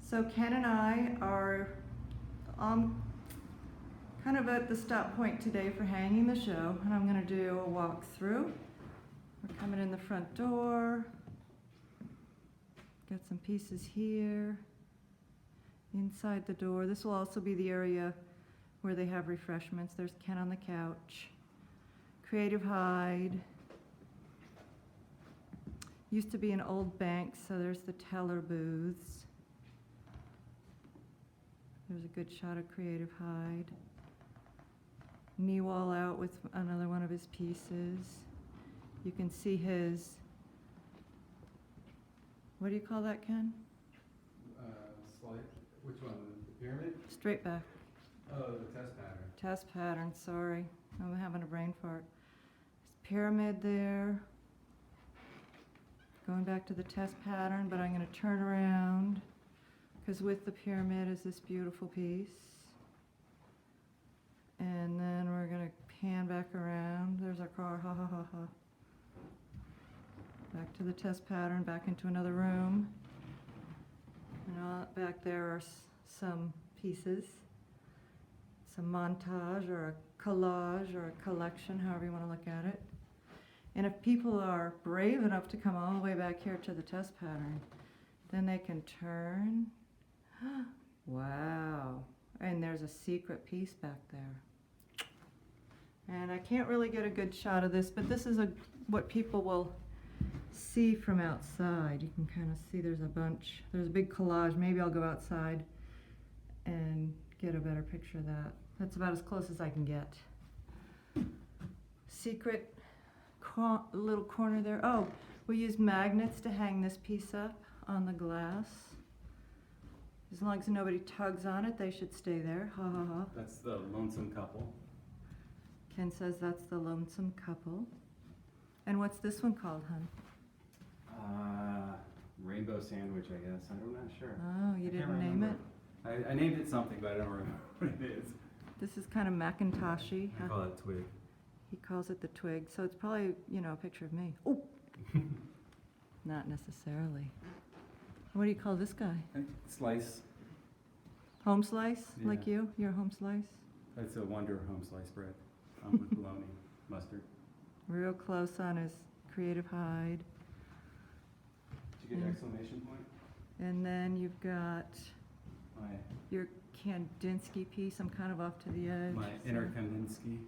So Ken and I are kind of at the stop point today for hanging the show, and I'm going to do a walkthrough. We're coming in the front door. Got some pieces here. Inside the door. This will also be the area where they have refreshments. There's Ken on the couch. Creative hide. Used to be an old bank, so there's the teller booths. There's a good shot of Creative Hide. Knee wall out with another one of his pieces. You can see his, what do you call that, Ken? Slide. Which one? The pyramid? Straight back. Oh, the test pattern. Test pattern, sorry. I'm having a brain fart. There's pyramid there. Going back to the test pattern, but I'm going to turn around because with the pyramid is this beautiful piece. And then we're going to pan back around. There's our car, ha ha ha ha. Back to the test pattern, back into another room. And back there are some pieces, some montage or a collage or a collection, however you want to look at it. And if people are brave enough to come all the way back here to the test pattern, then they can turn. Wow. And there's a secret piece back there. And I can't really get a good shot of this, but this is what people will see from outside. You can kind of see there's a big collage. Maybe I'll go outside and get a better picture of that. That's about as close as I can get. Secret little corner there. Oh, we use magnets to hang this piece up on the glass. As long as nobody tugs on it, they should stay there. Ha ha ha. That's the lonesome couple. Ken says that's the lonesome couple. And what's this one called, hon? Rainbow sandwich, I guess. I'm not sure. Oh, you didn't name it? I named it something, but I don't remember what it is. This is kind of Macintoshy. I call it twig. He calls it the twig, so it's probably, a picture of me. Oh! Not necessarily. What do you call this guy? Slice. Home slice, Yeah. like you? You're a home slice? That's a Wonder home slice bread with bologna, mustard. Real close on his Creative Hide. Did you get an exclamation point? And then you've got My your Kandinsky piece. I'm kind of off to the edge. my inner Kandinsky.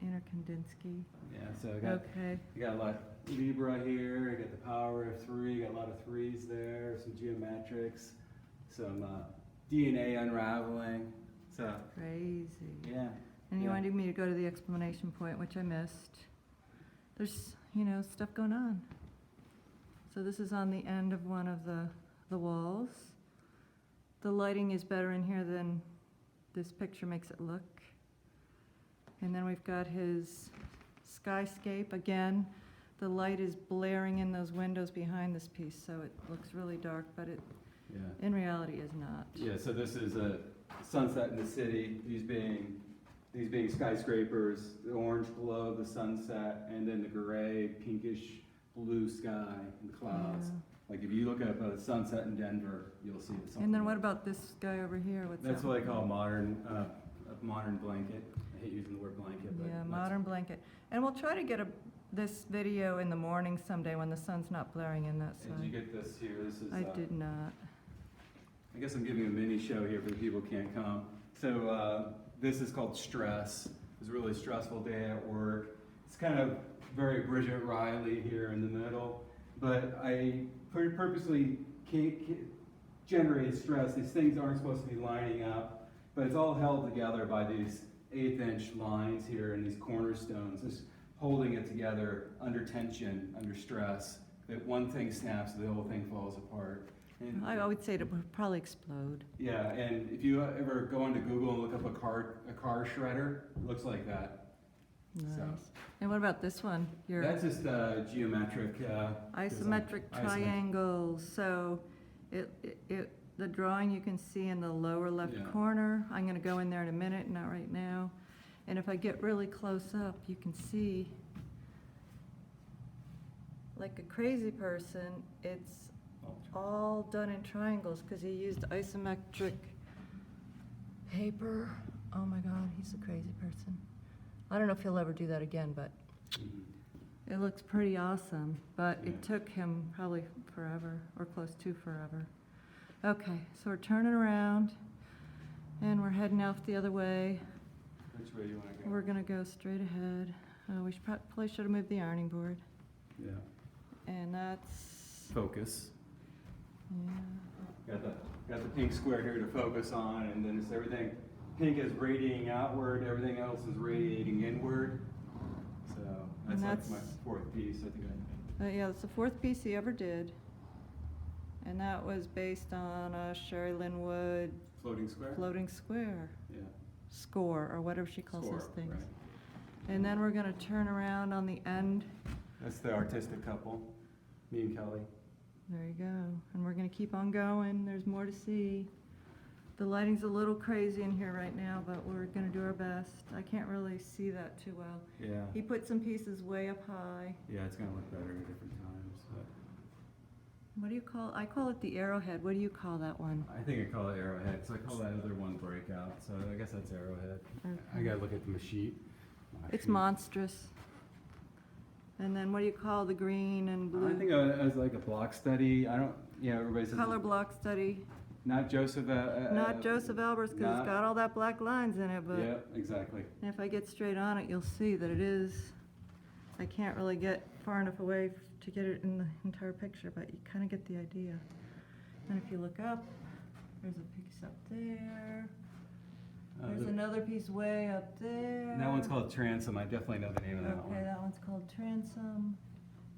Inner Kandinsky. Yeah, so I got Okay. you got a lot of Libra here. I got the power of 3. Got a lot of 3s there. Some geometrics. Some DNA unraveling. So Crazy. yeah. And you Yeah. wanted me to go to the exclamation point, which I missed. There's, stuff going on. So this is on the end of one of the walls. The lighting is better in here than this picture makes it look. And then we've got his skyscape. Again, the light is blaring in those windows behind this piece, so it looks really dark, but it Yeah. in reality is not. Yeah, so this is a sunset in the city, these being skyscrapers, the orange glow of the sunset, and then the gray, pinkish blue sky and clouds. Yeah. Like if you look at a sunset in Denver, you'll see something. And then what about this guy over here? What's That's that? what I call a modern blanket. I hate using the word blanket, but Yeah, that's- modern blanket. And we'll try to get this video in the morning someday when the sun's not blaring in that Did you side. get this here? This is. I did not. I guess I'm giving a mini show here for the people who can't come. So this is called Stress. It was a really stressful day at work. It's kind of very Bridget Riley here in the middle, but I purposely generated stress. These things aren't supposed to be lining up, but it's all held together by these 1/8-inch lines here and these cornerstones, just holding it together under tension, under stress. That one thing snaps, the whole thing falls apart. And I would say it would probably explode. yeah, and if you ever go into Google and look up a car shredder, it looks like that. Nice. So. And what about this one? Your That's just geometric. isometric triangles. So the drawing you can see in the lower left Yeah. corner. I'm going to go in there in a minute, not right now. And if I get really close up, you can see, like a crazy person, it's all done in triangles because he used isometric paper. Oh my God, he's a crazy person. I don't know if he'll ever do that again, but it looks pretty awesome. But Yeah. it took him probably forever, or close to forever. Okay, so we're turning around, and we're heading off the other way. Which way do you want to go? We're gonna go straight ahead. We probably should have moved the ironing board. Yeah. And that's, Focus. yeah. Got the pink square here to focus on, and then it's everything. Pink is radiating outward, everything else is radiating inward. So that's And like that's- my fourth piece, I think. Yeah, that's the fourth piece he ever did. And that was based on a Sherry Linwood Floating square? floating square. Yeah. Score, or whatever she calls Score, those things. right. And then we're gonna turn around on the end. That's the artistic couple, me and Kelly. There you go. And we're gonna keep on going. There's more to see. The lighting's a little crazy in here right now, but we're gonna do our best. I can't really see that too well. Yeah. He put some pieces way up high. Yeah, it's gonna look better at different times, but What do you call, I call it the arrowhead. What do you call that one? I think I call it arrowhead, so I call that other one breakout, so I guess that's arrowhead. I Okay. gotta look at the sheet. It's monstrous. And then what do you call the green and blue? I think it was like a block study. I don't, everybody says. Color block study. Not Joseph. Not Joseph Albers, because not- it's got all that black lines in it, but Yeah, exactly. if I get straight on it, you'll see that it is, I can't really get far enough away to get it in the entire picture, but you kind of get the idea. And if you look up, there's a piece up there. There's another piece way up there. That one's called Transom. I definitely know the name of that one. Okay, that one's called Transom.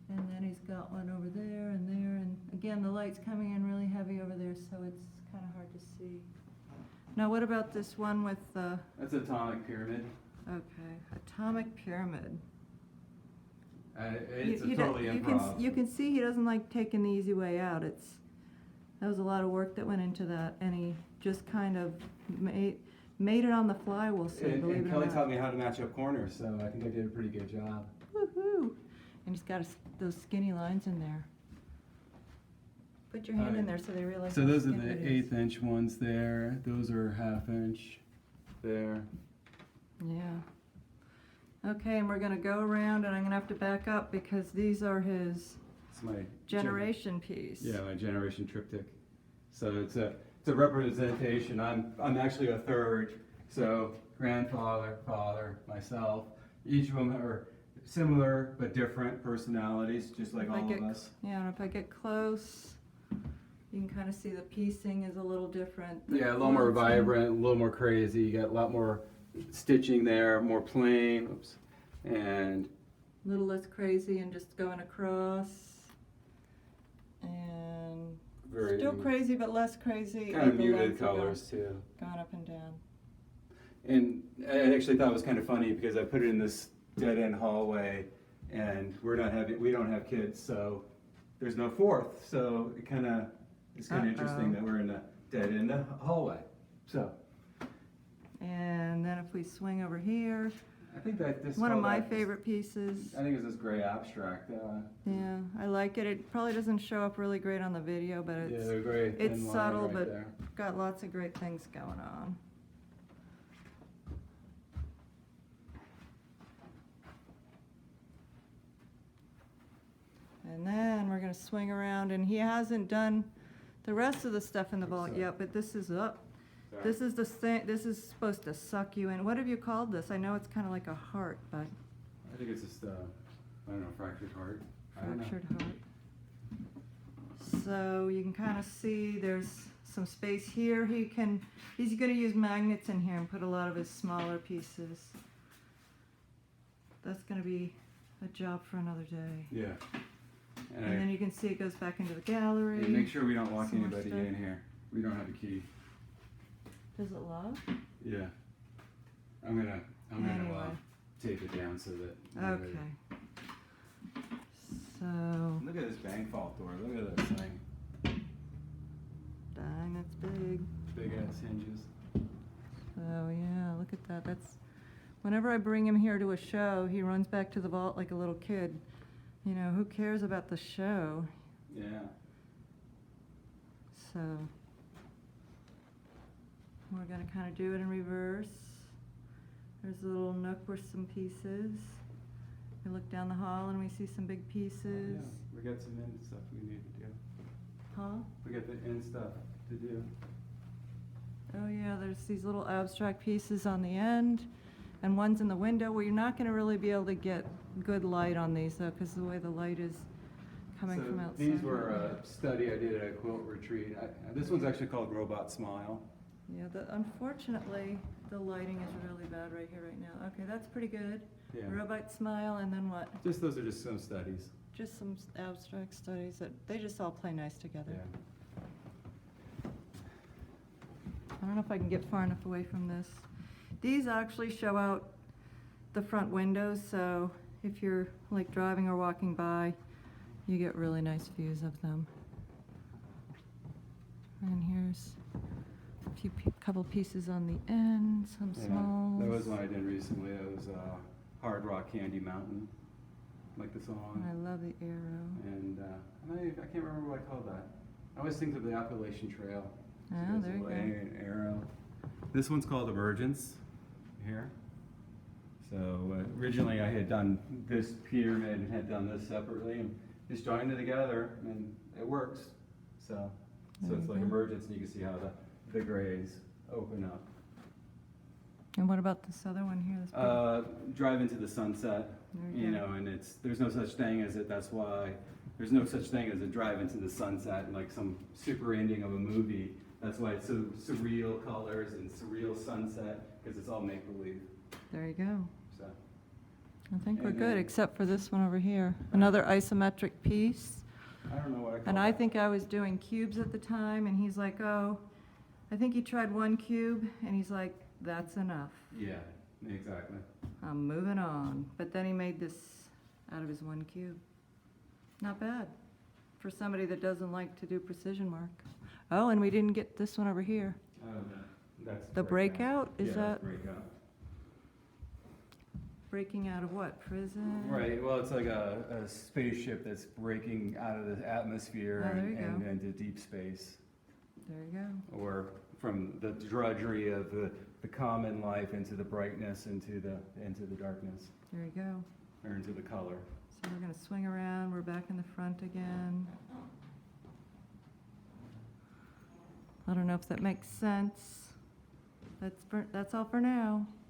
And then he's got one over there and there. And again, the light's coming in really heavy over there, so it's kind of hard to see. Now, what about this one with the, That's Atomic Pyramid. okay, Atomic Pyramid? It's You- you a don't- totally you improv. can, you can see he doesn't like taking the easy way out. That was a lot of work that went into that, and he just kind of made it on the fly, we'll say, And believe it or Kelly not. taught me how to match up corners, so I think I did a pretty good job. Woohoo! And he's got those skinny lines in there. Put your hand in there so they realize So how those are skinny the it is. 1/8 inch ones there. Those are 1/2 inch there. Yeah. Okay, and we're gonna go around, and I'm gonna have to back up because these are his It's my generation piece. Yeah, my generation triptych. So it's a representation. I'm actually a third. So grandfather, father, myself. Each of them are similar but different personalities, just like If I all get- of us. Yeah, and if I get close, you can kind of see the piecing is a little different. The Yeah, a little more quilting- vibrant, a little more crazy. You got a lot more stitching there, more plain. Oops. And A little less crazy and just going across. And very still crazy, but less crazy. kind of and the muted lines are colors too. Going up and down. And I actually thought it was kind of funny because I put it in this dead end hallway, and we don't have kids, so there's no fourth. So it's kind of interesting that we're in a dead end hallway. So And then if we swing over here, I think that this one of my favorite pieces. I think it's this gray abstract. Yeah, I like it. It probably doesn't show up really great on the video, but Yeah, it's the gray thin it's line subtle, right but there. got lots of great things going on. And then we're gonna swing around, and he hasn't done the rest of the stuff in the vault Sorry. yet, but this is up. Sorry. This is the thing, this is supposed to suck you in. What have you called this? I know it's kind of like a heart, but I think it's just I don't know, fractured heart. I don't know. fractured heart. So you can kind of see there's some space here. He's gonna use magnets in here and put a lot of his smaller pieces. That's gonna be a job for another day. Yeah. And then you can see it goes back into the gallery. And make sure we don't lock Some more anybody stuff. in here. We don't have a key. Does it lock? Yeah. I'm gonna Anyway. tape it down so that. Okay. So, Look at this bank vault door. Look at this thing. dang, that's big. Big ass hinges. So yeah, look at that. Whenever I bring him here to a show, he runs back to the vault like a little kid. You know, who cares about the show? Yeah. so we're gonna kind of do it in reverse. There's a little nook with some pieces. We look down the hall and we see some big pieces. Yeah, we got some end stuff we need to do. Huh? We got the end stuff to do. Oh yeah, there's these little abstract pieces on the end, and one's in the window where you're not gonna really be able to get good light on these though, because the way the light is coming from outside. These were a study I did at a quilt retreat. This one's actually called Robot Smile. Yeah, unfortunately, the lighting is really bad right here, right now. Okay, that's pretty good. Yeah. Robot smile, and then what? Those are just some studies. Just some abstract studies that, they just all play nice together. Yeah. I don't know if I can get far enough away from this. These actually show out the front windows, so if you're like driving or walking by, you get really nice views of them. And here's a few couple pieces on the end, some smalls. There was one I did recently. It was Hard Rock Candy Mountain, like the song. I love the arrow. And I can't remember what I called that. I always think of the Appalachian Trail. So Oh, there's there a you go. an arrow. This one's called Emergence here. So originally I had done this pyramid and had done this separately and just joined it together and it works. So There it's you like go. emergence and you can see how the grays open up. And what about this other one here? This big- Drive into the sunset, There you you go. know, and there's no such thing as it. That's why there's no such thing as a drive into the sunset, like some super ending of a movie. That's why it's so surreal colors and surreal sunset, because it's all make-believe. There you go. So, I think we're And good, then- except for this one over here. Another isometric piece. I don't know what I call And I that. think I was doing cubes at the time, and he's like, oh, I think he tried one cube, and he's like, that's enough. Yeah, exactly. I'm moving on. But then he made this out of his one cube. Not bad for somebody that doesn't like to do precision work. Oh, and we didn't get this one over here. That's The breakout, is yeah, that- that's breakout. Breaking out of what, prison? Right, well, it's like a spaceship that's breaking out of the atmosphere Oh, there you and go. into deep space. There you go. Or from the drudgery of the common life into the brightness, into the darkness, There you go. or into the color. So we're gonna swing around, we're back in the front again. I don't know if that makes sense. That's all for now.